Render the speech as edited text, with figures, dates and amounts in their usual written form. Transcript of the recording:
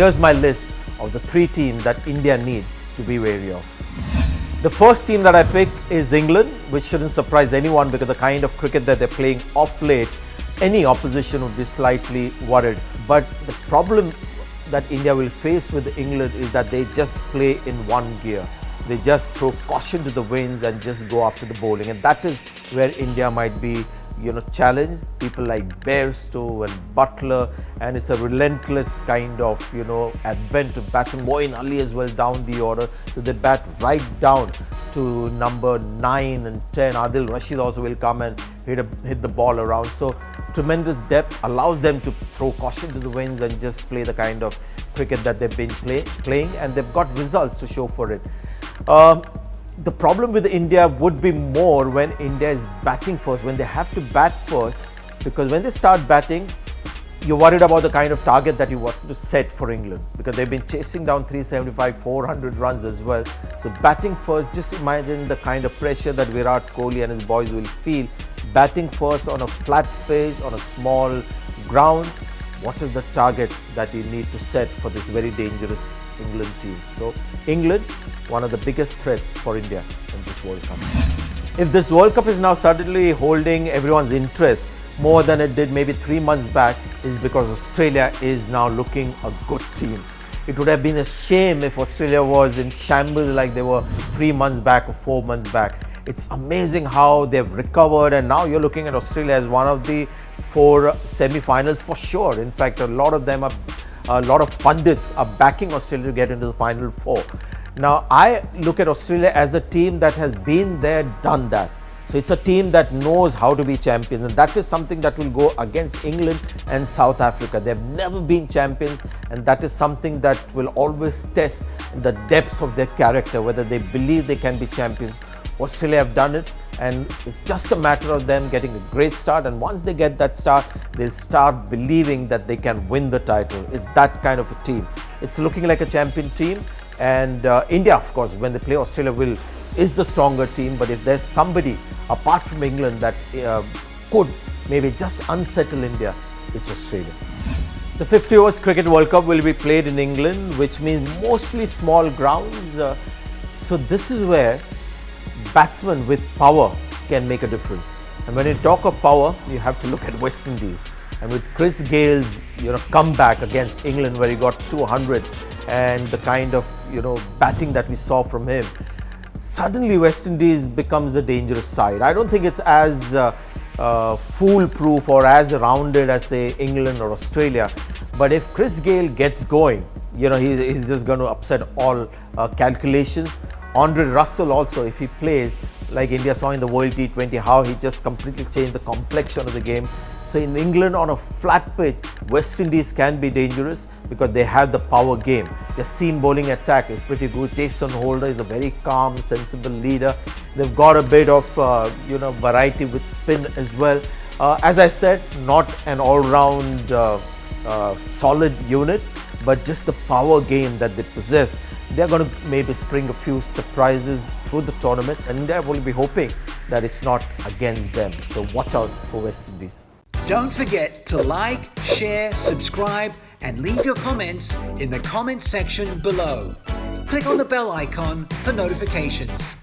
here's my list of the 3 teams that India need to be wary of. The first team that I pick is England, which shouldn't surprise anyone because the kind of cricket that they're playing off late, any opposition would be slightly worried. But the problem that India will face with England is that they just play in one gear. They just throw caution to the winds and just go after the bowling, and that is where India might be challenged. People like Bairstow and Butler, and it's a relentless kind of advent of batsmen. Moeen Ali as well down the order, so they bat right down to number 9 and 10. Adil Rashid also will come and hit the ball around. So tremendous depth allows them to throw caution to the winds and just play the kind of cricket that they've been playing, and they've got results to show for it. The problem with India would be more when India is batting first, when they have to bat first, because when they start batting, you're worried about the kind of target that you want to set for England, because they've been chasing down 375, 400 runs as well. So batting first, just imagine the kind of pressure that Virat Kohli and his boys will feel batting first on a flat pitch, on a small ground. What is the target that you need to set for this very dangerous England team? So England, one of the biggest threats for India in this World Cup. If this World Cup is now suddenly holding everyone's interest more than it did maybe 3 months back, is because Australia is now looking a good team. It would have been a shame if Australia was in shambles like they were 3 months back or 4 months back. It's amazing how they've recovered, and now you're looking at Australia as one of the 4 semi-finals for sure. In fact, a lot of pundits are backing Australia to get into the final 4. Now, I look at Australia as a team that has been there, done that. So it's a team that knows how to be champions, and that is something that will go against England and South Africa. They've never been champions, and that is something that will always test the depths of their character, whether they believe they can be champions. Australia have done it, and it's just a matter of them getting a great start, and once they get that start, they'll start believing that they can win the title. It's that kind of a team. It's looking like a champion team, and India, of course, when they play Australia, is the stronger team. But if there's somebody apart from England that could maybe just unsettle India, it's Australia. The 50 overs Cricket World Cup will be played in England, which means mostly small grounds. So this is where batsmen with power can make a difference. And when you talk of power, you have to look at West Indies. And with Chris Gale's comeback against England, where he got 200, and the kind of batting that we saw from him, suddenly West Indies becomes a dangerous side. I don't think it's as foolproof or as rounded as, say, England or Australia. But if Chris Gale gets going, he's just going to upset all calculations. Andre Russell also, if he plays like India saw in the World T20, how he just completely changed the complexion of the game. So in England, on a flat pitch, West Indies can be dangerous because they have the power game. Their seam bowling attack is pretty good. Jason Holder is a very calm, sensible leader. They've got a bit of variety with spin as well. As I said, not an all-round solid unit, but just the power game that they possess. They're going to maybe spring a few surprises through the tournament, and India will be hoping that it's not against them. So watch out for West Indies. Don't forget to like, share, subscribe, and leave your comments in the comment section below. Click on the bell icon for notifications.